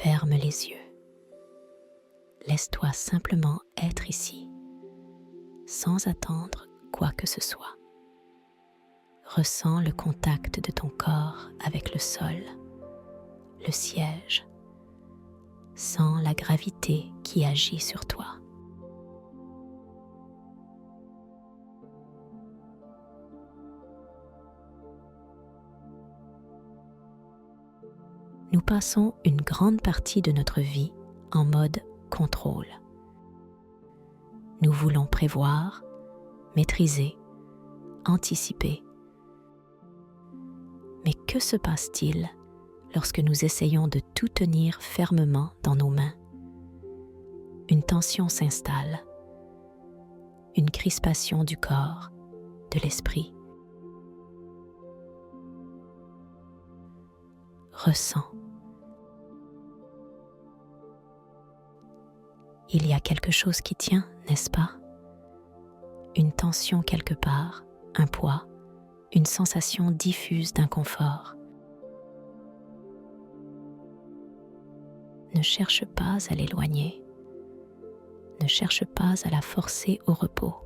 Ferme les yeux. Laisse-toi simplement être ici, sans attendre quoi que ce soit. Ressens le contact de ton corps avec le sol, le siège. Sens la gravité qui agit sur toi. Nous passons une grande partie de notre vie en mode contrôle. Nous voulons prévoir, maîtriser, anticiper. Mais que se passe-t-il lorsque nous essayons de tout tenir fermement dans nos mains? Une tension s'installe, une crispation du corps, de l'esprit. Ressens. Il y a quelque chose qui tient, n'est-ce pas? Une tension quelque part, un poids, une sensation diffuse d'inconfort. Ne cherche pas à l'éloigner. Ne cherche pas à la forcer au repos.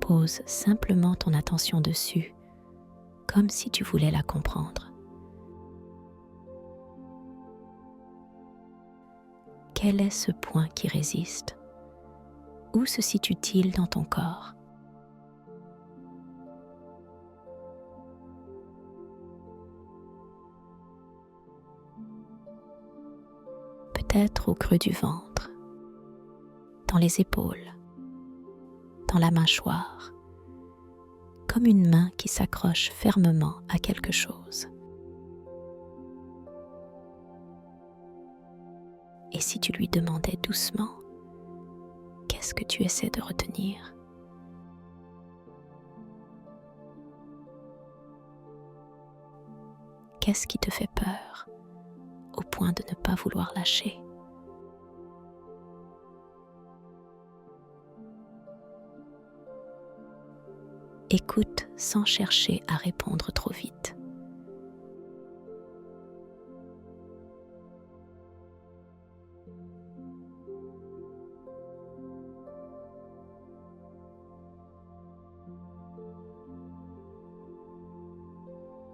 Pose simplement ton attention dessus, comme si tu voulais la comprendre. Quel est ce point qui résiste? Où se situe-t-il dans ton corps? Peut-être au creux du ventre, dans les épaules, dans la mâchoire, comme une main qui s'accroche fermement à quelque chose. Et si tu lui demandais doucement, qu'est-ce que tu essaies de retenir? Qu'est-ce qui te fait peur, au point de ne pas vouloir lâcher? Écoute sans chercher à répondre trop vite.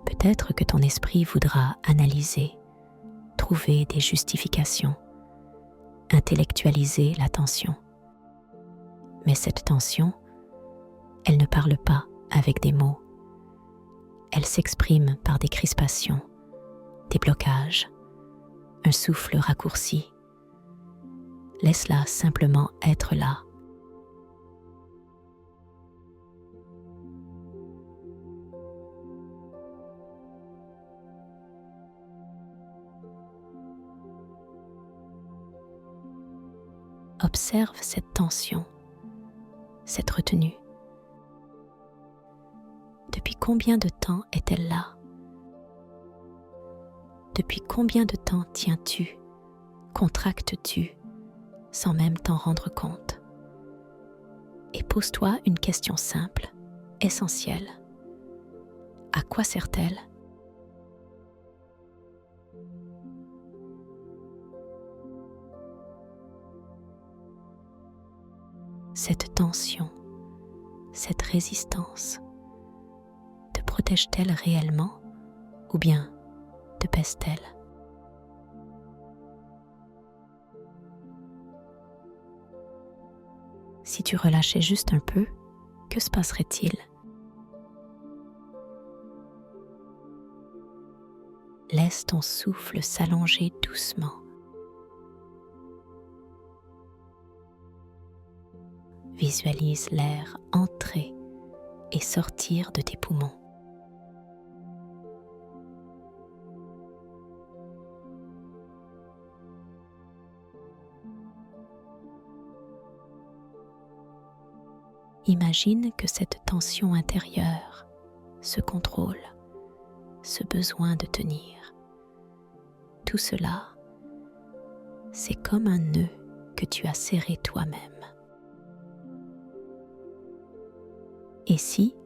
Peut-être que ton esprit voudra analyser, trouver des justifications, intellectualiser la tension. Mais cette tension, elle ne parle pas avec des mots. Elle s'exprime par des crispations, des blocages, un souffle raccourci. Laisse-la simplement être là. Observe cette tension, cette retenue. Depuis combien de temps est-elle là? Depuis combien de temps tiens-tu, contractes-tu, sans même t'en rendre compte? Et pose-toi une question simple, essentielle. À quoi sert-elle? Cette tension, cette résistance, te protège-t-elle réellement ou bien te pèse-t-elle? Si tu relâchais juste un peu, que se passerait-il? Laisse ton souffle s'allonger doucement. Visualise l'air entrer et sortir de tes poumons. Imagine que cette tension intérieure, ce contrôle, ce besoin de tenir, tout cela, c'est comme un nœud que tu as serré toi-même. Et si,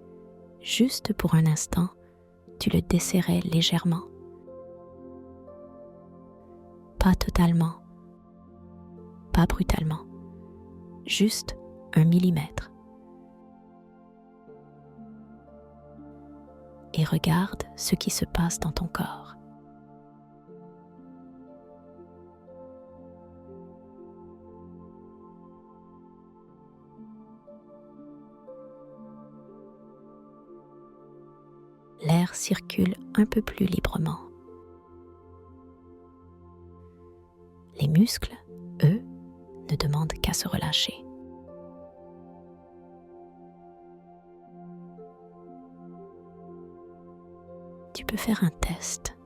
juste pour un instant, tu le desserrais légèrement, Pas totalement, pas brutalement, juste 1 millimètre. Et regarde ce qui se passe dans ton corps. L'air circule un peu plus librement. Les muscles, eux, ne demandent qu'à se relâcher. Tu peux faire un test.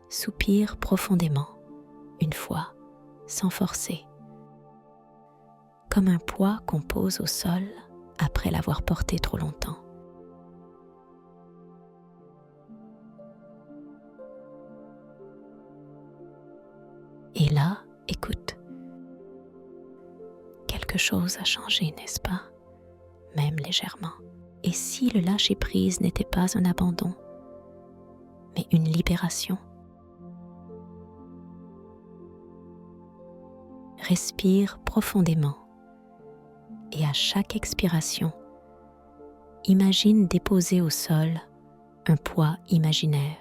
Soupire profondément, une fois, sans forcer. Comme un poids qu'on pose au sol après l'avoir porté trop longtemps. Et là, écoute. Quelque chose a changé, n'est-ce pas? Même légèrement. Et si le lâcher-prise n'était pas un abandon, mais une libération? Respire profondément et à chaque expiration, imagine déposer au sol un poids imaginaire.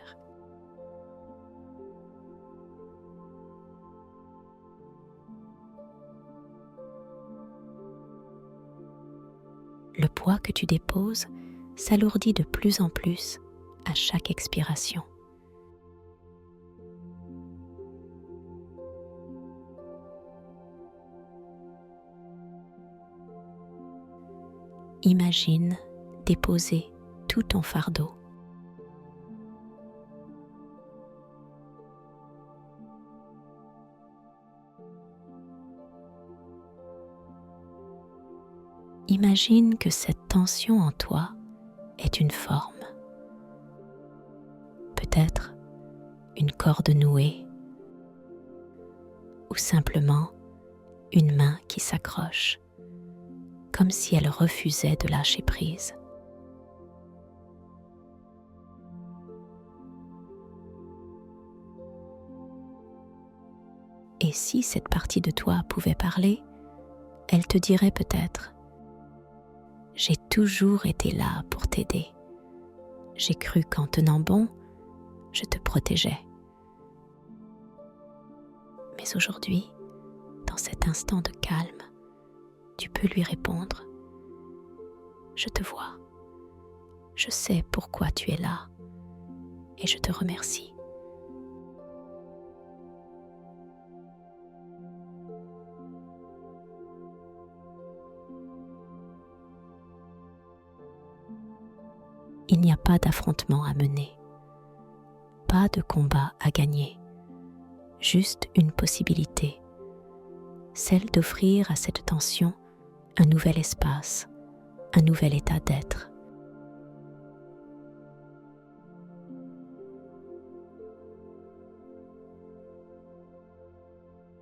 Le poids que tu déposes s'alourdit de plus en plus à chaque expiration. Imagine déposer tout ton fardeau. Imagine que cette tension en toi est une forme. Peut-être une corde nouée ou simplement une main qui s'accroche, comme si elle refusait de lâcher prise. Et si cette partie de toi pouvait parler, elle te dirait peut-être: j'ai toujours été là pour t'aider. J'ai cru qu'en tenant bon, je te protégeais. Mais aujourd'hui, dans cet instant de calme, tu peux lui répondre: je te vois, je sais pourquoi tu es là et je te remercie. Il n'y a pas d'affrontement à mener, pas de combat à gagner, juste une possibilité, celle d'offrir à cette tension un nouvel espace, un nouvel état d'être.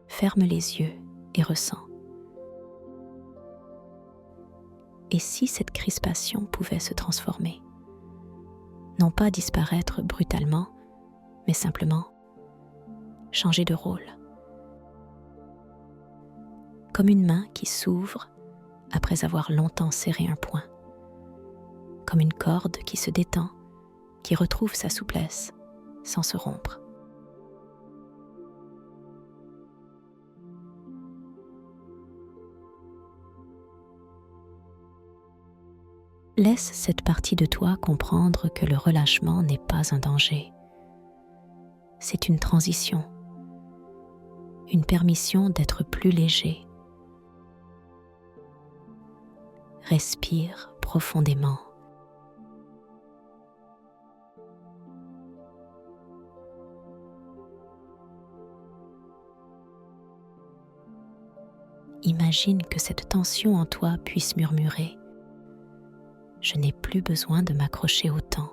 Ferme les yeux et ressens. Et si cette crispation pouvait se transformer? Non pas disparaître brutalement, mais simplement changer de rôle. Comme une main qui s'ouvre après avoir longtemps serré un poing. Comme une corde qui se détend, qui retrouve sa souplesse sans se rompre. Laisse cette partie de toi comprendre que le relâchement n'est pas un danger. C'est une transition, une permission d'être plus léger. Respire profondément. Imagine que cette tension en toi puisse murmurer: je n'ai plus besoin de m'accrocher autant.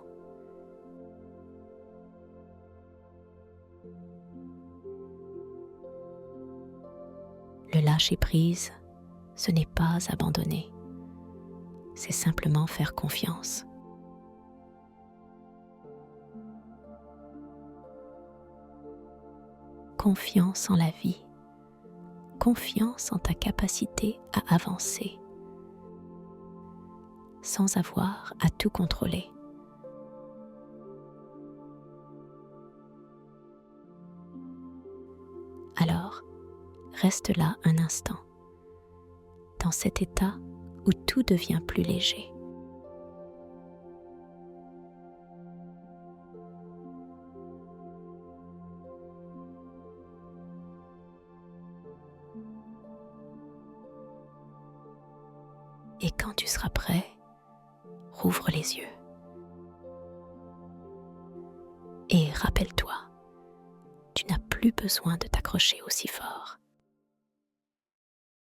Le lâcher-prise, ce n'est pas abandonner, c'est simplement faire confiance. confiance en la vie, confiance en ta capacité à avancer, sans avoir à tout contrôler. Alors, reste là un instant, dans cet état où tout devient plus léger. Et quand tu seras prêt, rouvre les yeux. Et rappelle-toi, tu n'as plus besoin de t'accrocher aussi fort.